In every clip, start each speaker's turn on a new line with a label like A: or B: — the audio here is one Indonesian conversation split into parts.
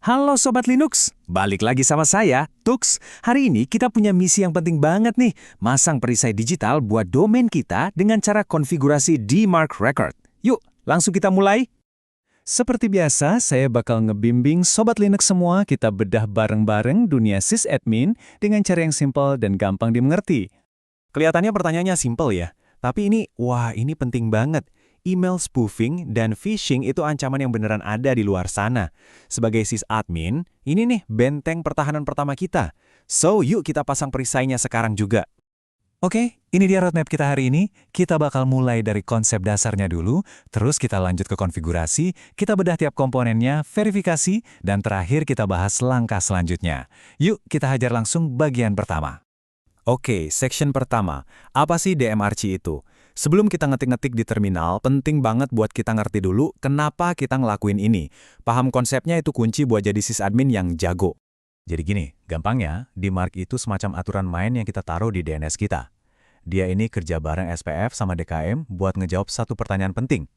A: Halo Sobat Linux, balik lagi sama saya, Tux. Hari ini kita punya misi yang penting banget nih, masang perisai digital buat domain kita dengan cara konfigurasi DMARC Record. Yuk, langsung kita mulai. Seperti biasa, saya bakal ngebimbing Sobat Linux semua kita bedah bareng-bareng dunia sysadmin dengan cara yang simpel dan gampang dimengerti. Kelihatannya pertanyaannya simpel ya, tapi ini penting banget. Email spoofing dan phishing itu ancaman yang beneran ada di luar sana. Sebagai sysadmin, ini nih benteng pertahanan pertama kita. So, yuk kita pasang perisainya sekarang juga. Oke, ini dia roadmap kita hari ini. Kita bakal mulai dari konsep dasarnya dulu, terus kita lanjut ke konfigurasi, kita bedah tiap komponennya, verifikasi, dan terakhir kita bahas langkah selanjutnya. Yuk kita hajar langsung bagian pertama. Oke, section pertama. Apa sih DMRC itu? Sebelum kita ngetik-ngetik di terminal, penting banget buat kita ngerti dulu kenapa kita ngelakuin ini. Paham konsepnya itu kunci buat jadi sysadmin yang jago. Jadi gini, gampangnya, DMARC itu semacam aturan main yang kita taruh di DNS kita. Dia ini kerja bareng SPF sama DKM buat ngejawab satu pertanyaan penting.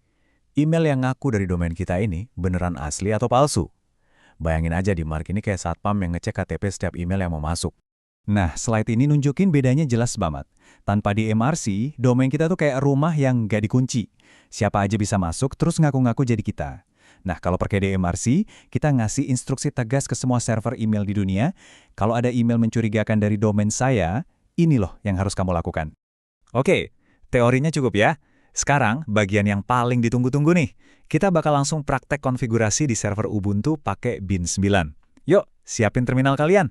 A: Email yang ngaku dari domain kita ini beneran asli atau palsu? Bayangin aja DMARC ini kayak satpam yang ngecek KTP setiap email yang mau masuk. Nah, slide ini nunjukin bedanya jelas banget. Tanpa DMRC, domain kita tuh kayak rumah yang nggak dikunci. Siapa aja bisa masuk, terus ngaku-ngaku jadi kita. Nah, kalau pakai DMRC, kita ngasih instruksi tegas ke semua server email di dunia. Kalau ada email mencurigakan dari domain saya, ini loh yang harus kamu lakukan. Oke, teorinya cukup ya. Sekarang, bagian yang paling ditunggu-tunggu nih. Kita bakal langsung praktek konfigurasi di server Ubuntu pakai bin 9. Yuk, siapin terminal kalian.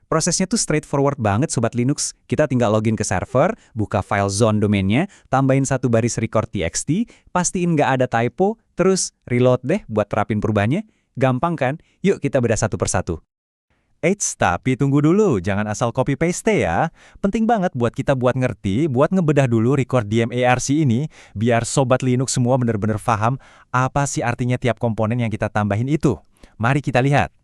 A: Prosesnya tuh straightforward banget Sobat Linux. Kita tinggal login ke server, buka file zone domainnya, tambahin satu baris record txt, pastiin nggak ada typo, terus reload deh buat terapin perubahannya. Gampang kan? Yuk kita bedah satu persatu. Eits, tapi tunggu dulu, jangan asal copy-paste ya. Penting banget buat kita buat ngerti, buat ngebedah dulu record DMARC ini, biar Sobat Linux semua bener-bener paham apa sih artinya tiap komponen yang kita tambahin itu. Mari kita lihat.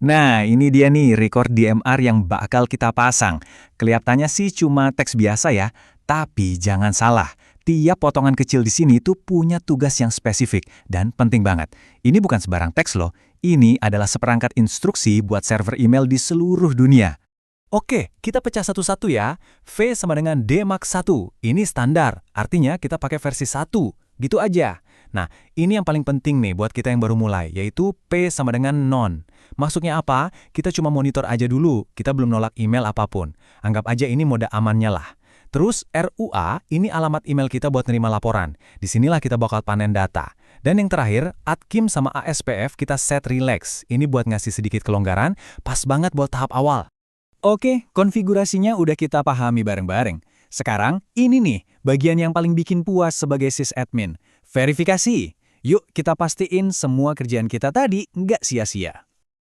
A: Nah, ini dia nih record DMR yang bakal kita pasang. Kelihatannya sih cuma teks biasa ya, tapi jangan salah. Tiap potongan kecil di sini tuh punya tugas yang spesifik dan penting banget. Ini bukan sembarang teks loh, ini adalah seperangkat instruksi buat server email di seluruh dunia. Oke, kita pecah satu-satu ya. V sama dengan DMARC 1, ini standar, artinya kita pakai versi 1, gitu aja. Nah, ini yang paling penting nih buat kita yang baru mulai, yaitu P sama dengan non. Maksudnya apa? Kita cuma monitor aja dulu, kita belum nolak email apapun. Anggap aja ini mode amannya lah. Terus RUA, ini alamat email kita buat nerima laporan. Disinilah kita bakal panen data. Dan yang terakhir, ATKIM sama ASPF kita set relax. Ini buat ngasih sedikit kelonggaran, pas banget buat tahap awal. Oke, konfigurasinya udah kita pahami bareng-bareng. Sekarang, ini nih, bagian yang paling bikin puas sebagai sysadmin. Verifikasi. Yuk kita pastiin semua kerjaan kita tadi nggak sia-sia.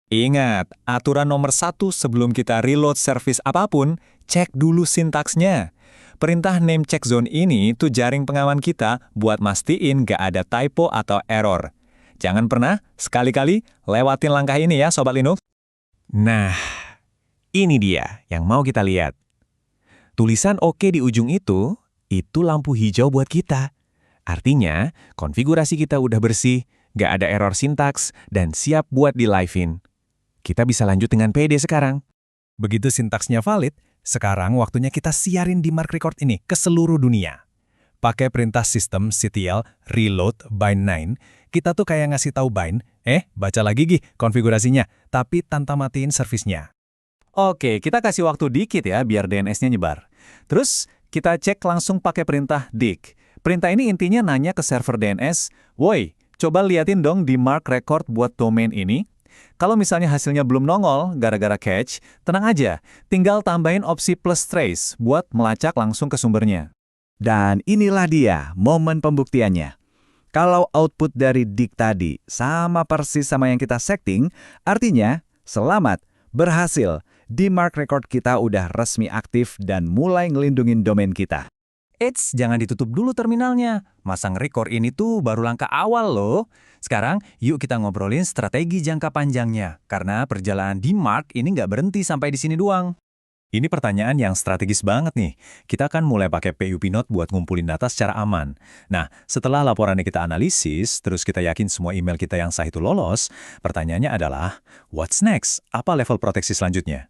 A: Ingat, aturan nomor 1 sebelum kita reload service apapun, cek dulu sintaksnya. Perintah name check zone ini tuh jaring pengaman kita buat mastiin nggak ada typo atau error. Jangan pernah, sekali-kali, lewatin langkah ini ya Sobat Linux. Nah, ini dia yang mau kita lihat. Tulisan OK di ujung itu lampu hijau buat kita. Artinya, konfigurasi kita udah bersih, nggak ada error sintaks, dan siap buat di-live-in. Kita bisa lanjut dengan PD sekarang. Begitu sintaksnya valid, sekarang waktunya kita siarin DMARC record ini ke seluruh dunia. Pakai perintah sistem ctl reload bind 9, kita tuh kayak ngasih tahu bind, baca lagi konfigurasinya, tapi tanpa matiin servisnya. Oke, kita kasih waktu dikit ya biar DNS-nya nyebar. Terus, kita cek langsung pakai perintah dig. Perintah ini intinya nanya ke server DNS, woi, coba liatin dong DMARC record buat domain ini. Kalau misalnya hasilnya belum nongol gara-gara cache, tenang aja, tinggal tambahin opsi plus trace buat melacak langsung ke sumbernya. Dan inilah dia momen pembuktiannya. Kalau output dari dig tadi sama persis sama yang kita setting, artinya selamat, berhasil. DMARC record kita udah resmi aktif dan mulai ngelindungin domain kita. Eits, jangan ditutup dulu terminalnya. Masang record ini tuh baru langkah awal loh. Sekarang, yuk kita ngobrolin strategi jangka panjangnya. Karena perjalanan DMARC ini nggak berhenti sampai di sini doang. Ini pertanyaan yang strategis banget nih. Kita kan mulai pakai PUP Note buat ngumpulin data secara aman. Nah, setelah laporannya kita analisis, terus kita yakin semua email kita yang sah itu lolos, pertanyaannya adalah, what's next? Apa level proteksi selanjutnya?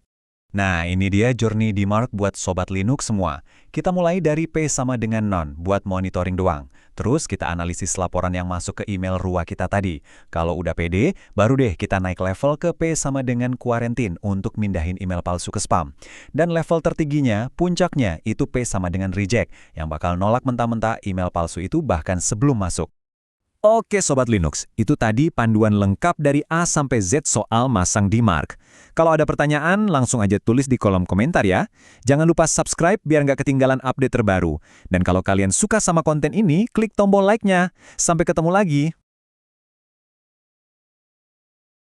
A: Nah, ini dia journey DMARC buat Sobat Linux semua. Kita mulai dari P sama dengan none buat monitoring doang. Terus kita analisis laporan yang masuk ke email RUA kita tadi. Kalau udah pede, baru deh kita naik level ke P sama dengan quarantine untuk mindahin email palsu ke spam. Dan level tertingginya, puncaknya, itu P sama dengan reject, yang bakal nolak mentah-mentah email palsu itu bahkan sebelum masuk. Oke Sobat Linux, itu tadi panduan lengkap dari A sampai Z soal masang DMARC. Kalau ada pertanyaan, langsung aja tulis di kolom komentar ya. Jangan lupa subscribe biar nggak ketinggalan update terbaru. Dan kalau kalian suka sama konten ini, klik tombol like-nya. Sampai ketemu lagi.